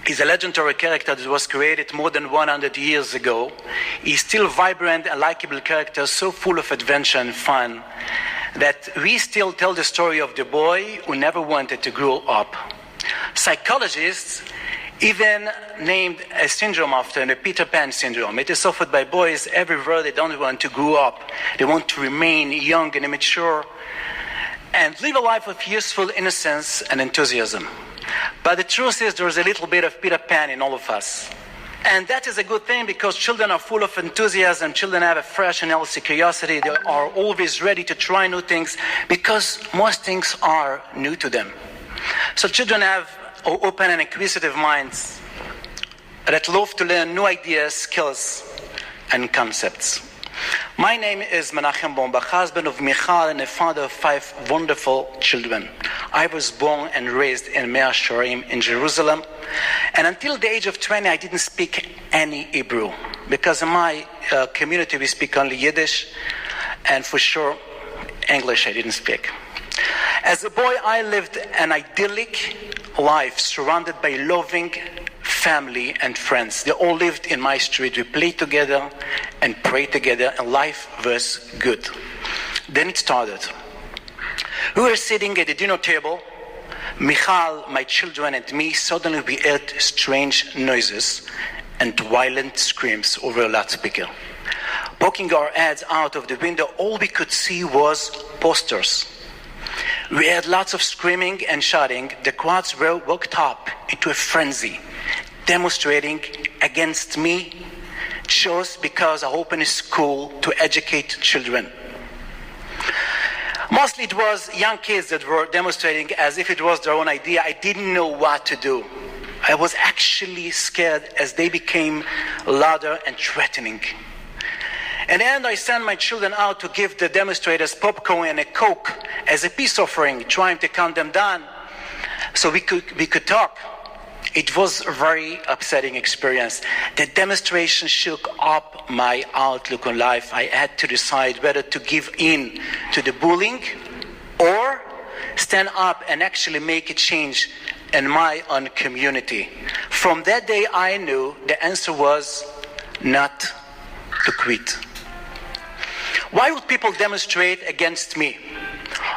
is a legendary character that was created more than 100 years ago. He's still vibrant and likable character, so full of adventure and fun, that we still tell the story of the boy who never wanted to grow up. Psychologists even named a syndrome after him, the Peter Pan syndrome. It is suffered by boys everywhere. They don't want to grow up. They want to remain young and immature and live a life of useful innocence and enthusiasm. But the truth is there's a little bit of Peter Pan in all of us. And that is a good thing because children are full of enthusiasm. Children have a fresh and healthy curiosity. They are always ready to try new things because most things are new to them. So children have open and inquisitive minds that love to learn new ideas, skills, and concepts. My name is Menachem Bombach, husband of Michal and a father of 5 wonderful children. I was born and raised in Mea Shearim in Jerusalem, and until the age of 20 I didn't speak any Hebrew, because in my community we speak only Yiddish, and for sure English I didn't speak. As a boy I lived an idyllic life surrounded by loving family and friends. They all lived in my street. We played together and prayed together, and life was good. Then it started. We were sitting at the dinner table. Michal, my children, and me. Suddenly we heard strange noises and violent screams over a loudspeaker. Poking our heads out of the window, all we could see was posters. We had lots of screaming and shouting. The crowds were worked up into a frenzy, demonstrating against me just because I opened a school to educate children. Mostly it was young kids that were demonstrating as if it was their own idea. I didn't know what to do. I was actually scared as they became louder and threatening. In the end, I sent my children out to give the demonstrators popcorn and a Coke as a peace offering, trying to calm them down so we could talk. It was a very upsetting experience. The demonstration shook up my outlook on life. I had to decide whether to give in to the bullying or stand up and actually make a change in my own community. From that day, I knew the answer was not to quit. Why would people demonstrate against me?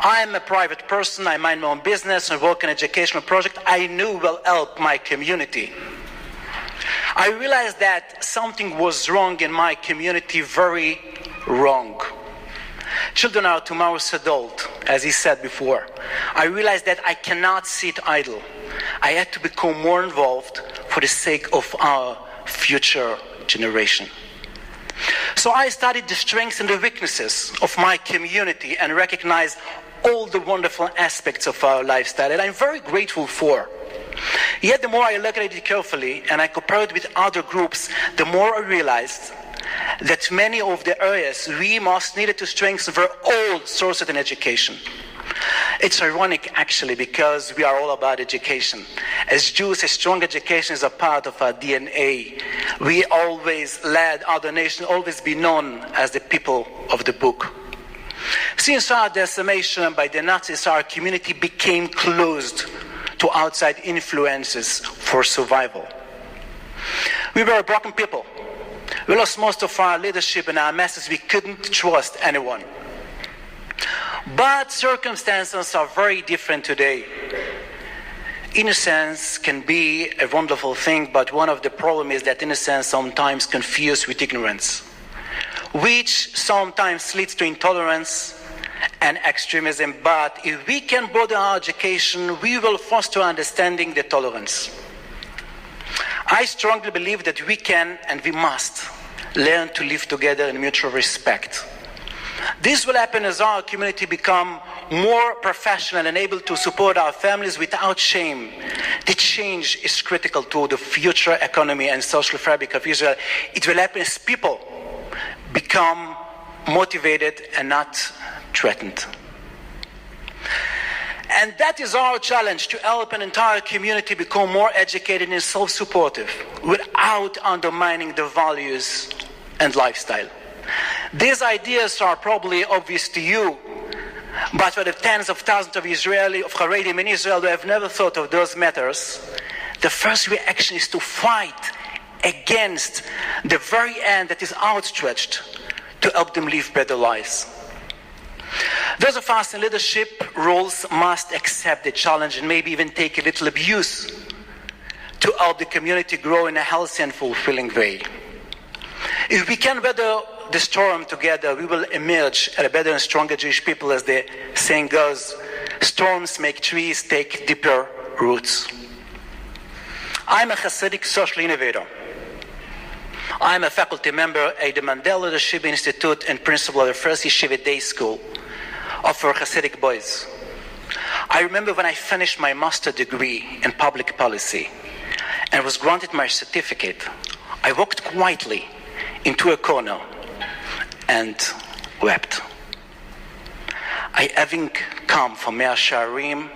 I am a private person, I mind my own business and work on an educational project I knew will help my community. I realized that something was wrong in my community, very wrong. Children are tomorrow's adult, as he said before. I realized that I cannot sit idle. I had to become more involved for the sake of our future generation. So I studied the strengths and the weaknesses of my community and recognized all the wonderful aspects of our lifestyle that I'm very grateful for. Yet the more I look at it carefully and I compare it with other groups, the more I realized that many of the areas we most needed to strengthen were all sourced in education. It's ironic actually because we are all about education. As Jews, a strong education is a part of our DNA. We always led other nations, always be known as the people of the book. Since our decimation by the Nazis, our community became closed to outside influences for survival. We were a broken people. We lost most of our leadership and our masses. We couldn't trust anyone. But circumstances are very different today. Innocence can be a wonderful thing, but one of the problems is that innocence sometimes confused with ignorance, which sometimes leads to intolerance and extremism. But if we can broaden our education, we will foster understanding the tolerance. I strongly believe that we can and we must learn to live together in mutual respect. This will happen as our community become more professional and able to support our families without shame. The change is critical to the future economy and social fabric of Israel. It will happen as people become motivated and not threatened. And that is our challenge, to help an entire community become more educated and self-supportive without undermining the values and lifestyle. These ideas are probably obvious to you, but for the tens of thousands of Israeli, of Haredim in Israel who have never thought of those matters, the first reaction is to fight against the very hand that is outstretched to help them live better lives. Those of us in leadership roles must accept the challenge and maybe even take a little abuse to help the community grow in a healthy and fulfilling way. If we can weather the storm together, we will emerge as a better and stronger Jewish people, as the saying goes, storms make trees take deeper roots. I'm a Hasidic social innovator. I'm a faculty member at the Mandela Leadership Institute and principal of the first Yeshiva Day School for Hasidic boys. I remember when I finished my master's degree in public policy and was granted my certificate, I walked quietly into a corner and wept. Having come from Mea Shearim,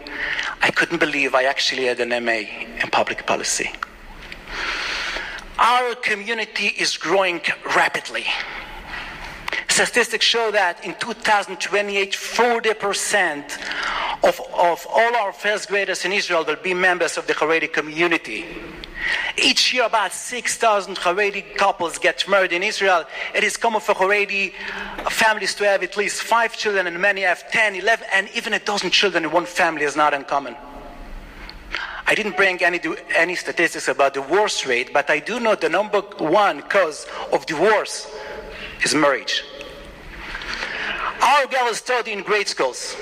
I couldn't believe I actually had an MA in public policy. Our community is growing rapidly. Statistics show that in 2028, 40% of all our first graders in Israel will be members of the Haredi community. Each year, about 6,000 Haredi couples get married in Israel. It is common for Haredi families to have at least 5 children, and many have 10, 11, and even a dozen children in one family is not uncommon. I didn't bring any statistics about divorce rate, but I do know the number one cause of divorce is marriage. Our girls study in grade schools.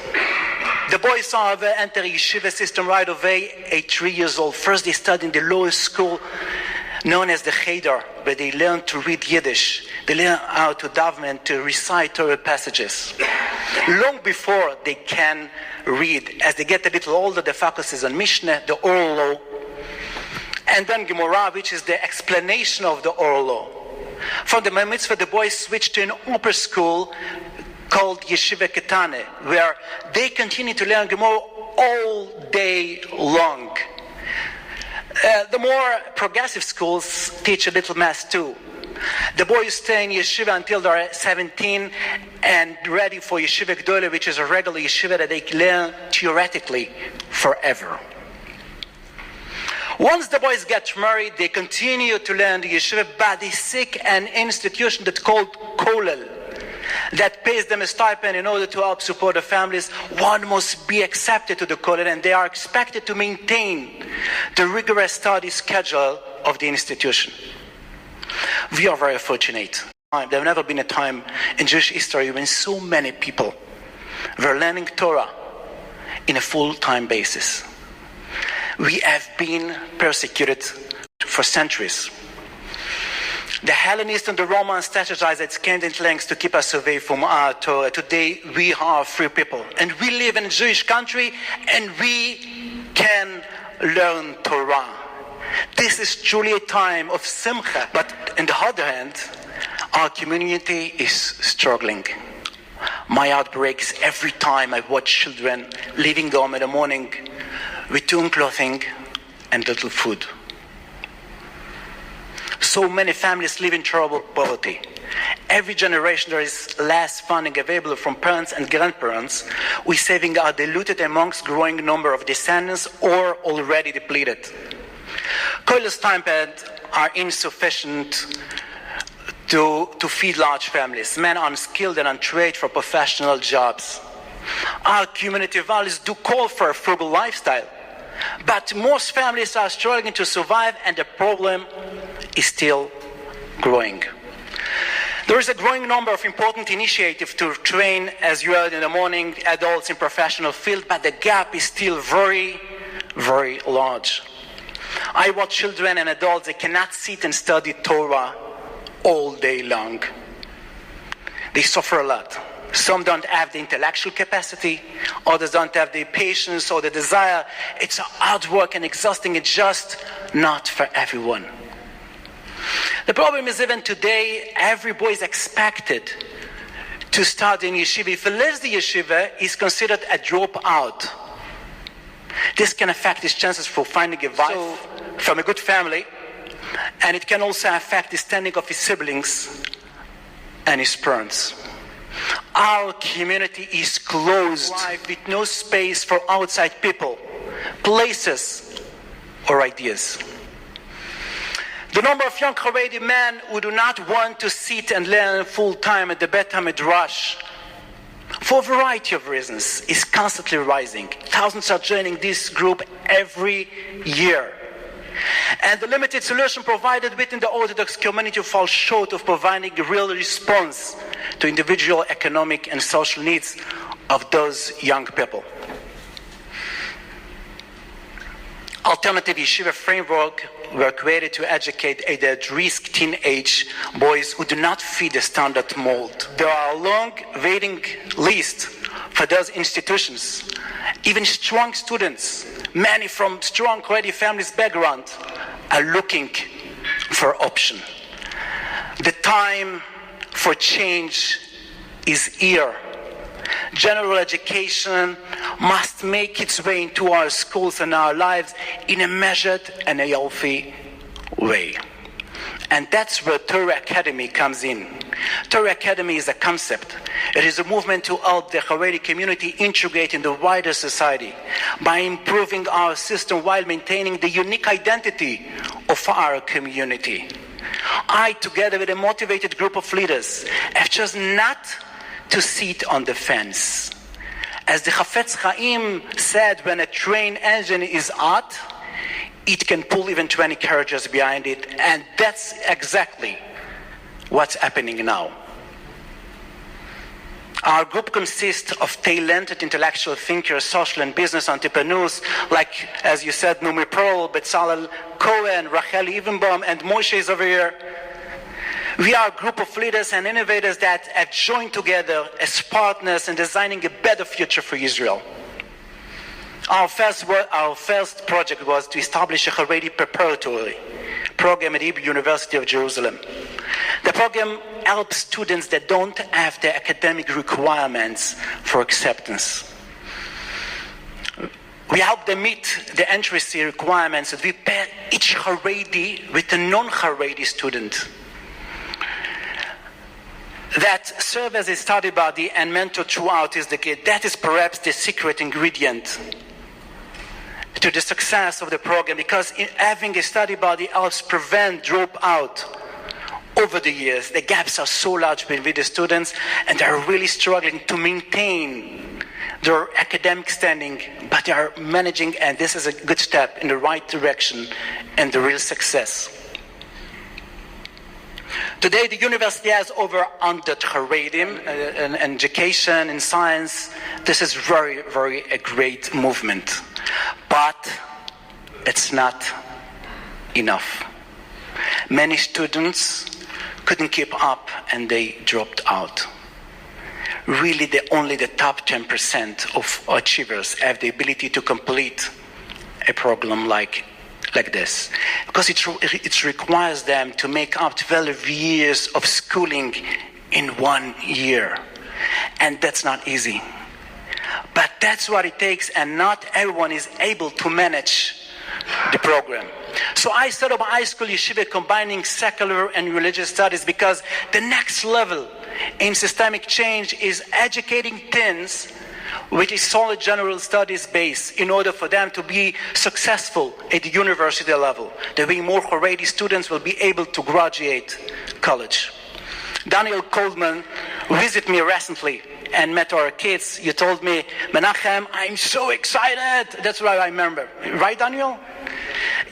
The boys enter the yeshiva system right away at 3 years old. First they study in the lowest school known as the Cheder, where they learn to read Yiddish. They learn how to daven and to recite Torah passages. Long before they can read, as they get a little older, the focus is on Mishnah, the oral law, and then Gemara, which is the explanation of the oral law. From the mitzvah, the boys switch to an upper school called Yeshiva Ketane, where they continue to learn Gemara all day long. The more progressive schools teach a little math too. The boys stay in yeshiva until they're 17 and ready for yeshiva gdola, which is a regular yeshiva that they learn theoretically forever. Once the boys get married, they continue to learn the yeshiva, but they seek an institution that's called kollel, that pays them a stipend in order to help support the families. One must be accepted to the kollel, and they are expected to maintain the rigorous study schedule of the institution. We are very fortunate. There have never been a time in Jewish history when so many people were learning Torah in a full-time basis. We have been persecuted for centuries. The Hellenists and the Romans strategized at scant lengths to keep us away from our Torah. Today we are free people, and we live in a Jewish country, and we can learn Torah. This is truly a time of simcha. But on the other hand, our community is struggling. My heart breaks every time I watch children leaving home in the morning with torn clothing and little food. So many families live in terrible poverty. Every generation there is less funding available from parents and grandparents, with savings are diluted amongst growing number of descendants or already depleted. Kollel stipends are insufficient to feed large families. Men are unskilled and untrained for professional jobs. Our community values do call for a frugal lifestyle, but most families are struggling to survive, and the problem is still growing. There is a growing number of important initiatives to train, as you heard in the morning, adults in professional field, but the gap is still very, very large. I watch children and adults that cannot sit and study Torah all day long. They suffer a lot. Some don't have the intellectual capacity, others don't have the patience or the desire. It's hard work and exhausting. It's just not for everyone. The problem is, even today, every boy is expected to study in yeshiva. If he leaves the yeshiva, he's considered a dropout. This can affect his chances for finding a wife from a good family, and it can also affect the standing of his siblings and his parents. Our community is closed with no space for outside people, places, or ideas. The number of young Haredi men who do not want to sit and learn full-time at the Beit HaMidrash, for a variety of reasons, is constantly rising. Thousands are joining this group every year. And the limited solution provided within the Orthodox community falls short of providing a real response to individual economic and social needs of those young people. Alternative yeshiva framework were created to educate at-risk teenage boys who do not fit the standard mold. There are a long waiting list for those institutions. Even strong students, many from strong Haredi families background, are looking for option. The time for change is here. General education must make its way into our schools and our lives in a measured and a healthy way. And that's where Torah Academy comes in. Torah Academy is a concept. It is a movement to help the Haredi community integrate in the wider society by improving our system while maintaining the unique identity of our community. I, together with a motivated group of leaders, have chosen not to sit on the fence. As the Chafetz Chaim said, when a train engine is hot, it can pull even 20 carriages behind it, and that's exactly what's happening now. Our group consists of talented intellectual thinkers, social and business entrepreneurs, like, as you said, Numi Pearl, Betzalel Cohen, Rachel Evenbaum, and Moshe is over here. We are a group of leaders and innovators that have joined together as partners in designing a better future for Israel. Our first project was to establish a Haredi preparatory program at Hebrew University of Jerusalem. The program helps students that don't have the academic requirements for acceptance. We help them meet the entrance requirements, and we pair each Haredi with a non-Haredi student that serve as a study buddy and mentor throughout is the kid. That is perhaps the secret ingredient to the success of the program, because having a study buddy helps prevent dropout. Over the years, the gaps are so large between the students, and they're really struggling to maintain their academic standing, but they are managing, and this is a good step in the right direction and the real success. Today, the university has over 100 Haredim in education, in science. This is very, very a great movement. But it's not enough. Many students couldn't keep up and they dropped out. Really, only the top 10% of achievers have the ability to complete a program like this, because it requires them to make up 12 years of schooling in 1 year, and that's not easy. But that's what it takes, and not everyone is able to manage the program. So I set up a high school yeshiva combining secular and religious studies, because the next level in systemic change is educating teens with a solid general studies base in order for them to be successful at the university level. There will be more Haredi students will be able to graduate college. Daniel Coleman visited me recently and met our kids. You told me, Menachem, I'm so excited. That's what I remember. Right, Daniel?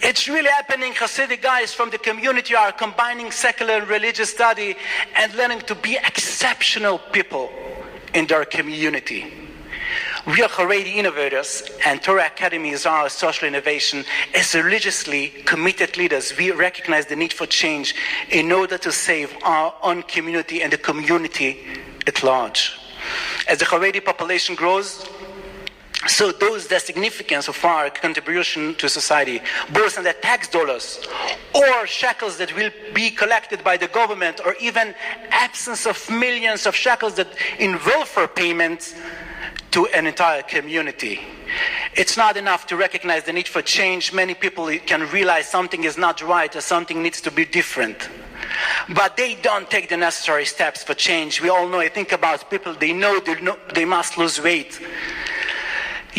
It's really happening. Hasidic guys from the community are combining secular and religious study and learning to be exceptional people in their community. We are Haredi innovators, and Torah Academy is our social innovation. As religiously committed leaders, we recognize the need for change in order to save our own community and the community at large. As the Haredi population grows, so does the significance of our contribution to society, both in the tax dollars or shekels that will be collected by the government, or even absence of millions of shekels that in welfare payments to an entire community. It's not enough to recognize the need for change. Many people can realize something is not right or something needs to be different, but they don't take the necessary steps for change. We all know, I think about people, they know they must lose weight,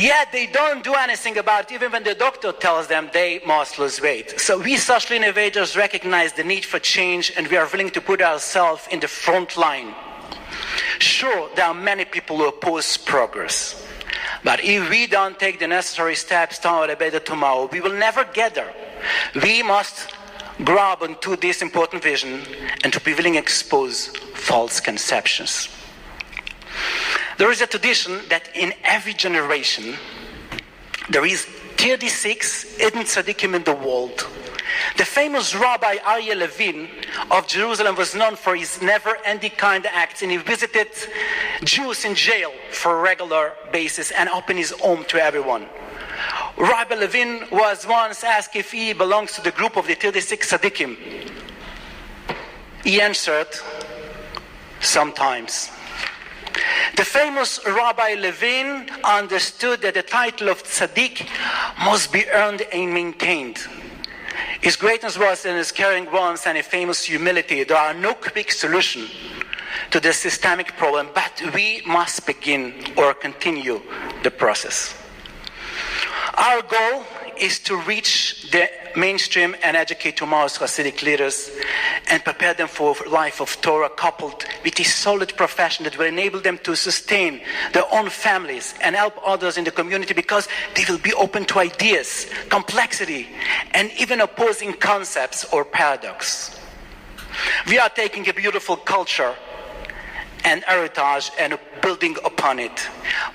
Yet they don't do anything about it, even when the doctor tells them they must lose weight. So we social innovators recognize the need for change, and we are willing to put ourselves in the front line. Sure, there are many people who oppose progress. But if we don't take the necessary steps toward a better tomorrow, we will never get there. We must grab onto this important vision and to be willing to expose false conceptions. There is a tradition that in every generation there is 36 hidden tzaddikim in the world. The famous Rabbi Aryeh Levin of Jerusalem was known for his never-ending kind acts, and he visited Jews in jail for a regular basis and opened his home to everyone. Rabbi Levin was once asked if he belongs to the group of the 36 tzaddikim. He answered, sometimes. The famous Rabbi Levin understood that the title of tzaddik must be earned and maintained. His greatness was in his caring warmth and a famous humility. There are no quick solutions to the systemic problem, but we must begin or continue the process. Our goal is to reach the mainstream and educate tomorrow's Hasidic leaders and prepare them for a life of Torah coupled with a solid profession that will enable them to sustain their own families and help others in the community, because they will be open to ideas, complexity, and even opposing concepts or paradox. We are taking a beautiful culture and heritage and building upon it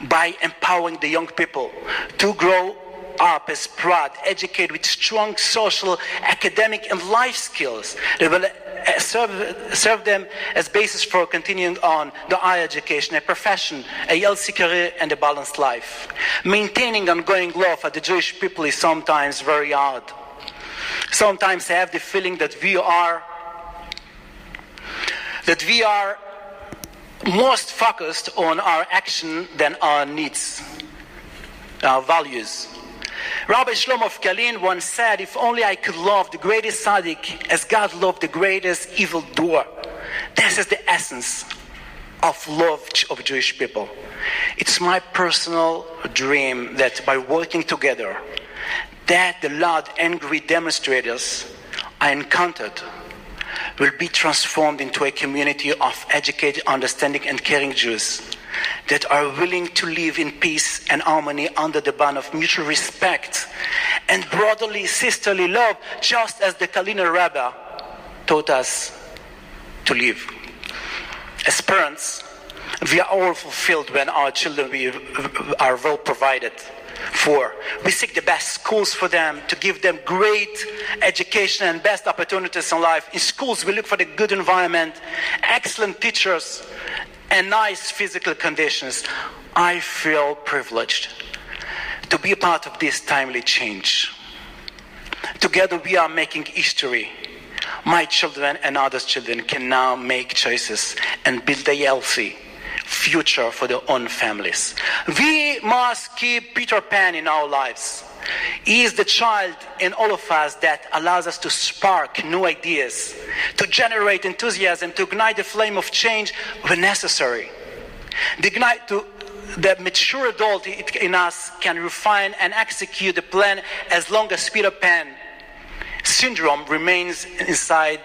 by empowering the young people to grow up as proud, educated with strong social, academic, and life skills that will serve them as basis for continuing on the higher education, a profession, a healthy career, and a balanced life. Maintaining ongoing love for the Jewish people is sometimes very hard. Sometimes I have the feeling that we are most focused on our action than our needs, our values. Rabbi Shlomo of Kalin once said, if only I could love the greatest tzaddik as God loved the greatest evildoer. This is the essence of love of Jewish people. It's my personal dream that by working together, that the loud, angry demonstrators I encountered will be transformed into a community of educated, understanding, and caring Jews that are willing to live in peace and harmony under the ban of mutual respect and brotherly, sisterly love, just as the Kaliner Rebbe taught us to live. As parents, we are all fulfilled when our children are well provided for. We seek the best schools for them, to give them great education and best opportunities in life. In schools, we look for the good environment, excellent teachers, and nice physical conditions. I feel privileged to be a part of this timely change. Together we are making history. My children and others' children can now make choices and build a healthy future for their own families. We must keep Peter Pan in our lives. He is the child in all of us that allows us to spark new ideas, to generate enthusiasm, to ignite the flame of change when necessary. The mature adult in us can refine and execute the plan as long as Peter Pan syndrome remains inside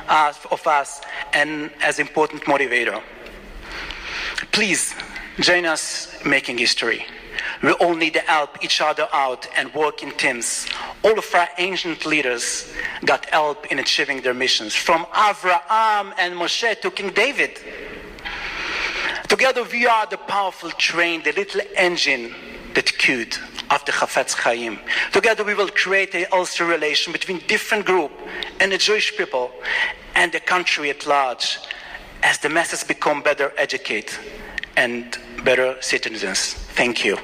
of us and as an important motivator. Please join us making history. We all need to help each other out and work in teams. All of our ancient leaders got help in achieving their missions, from Avraham and Moshe to King David. Together we are the powerful train, the little engine that could of the Chafetz Chaim. Together we will create a healthy relation between different groups and the Jewish people and the country at large, as the masses become better educated and better citizens. Thank you.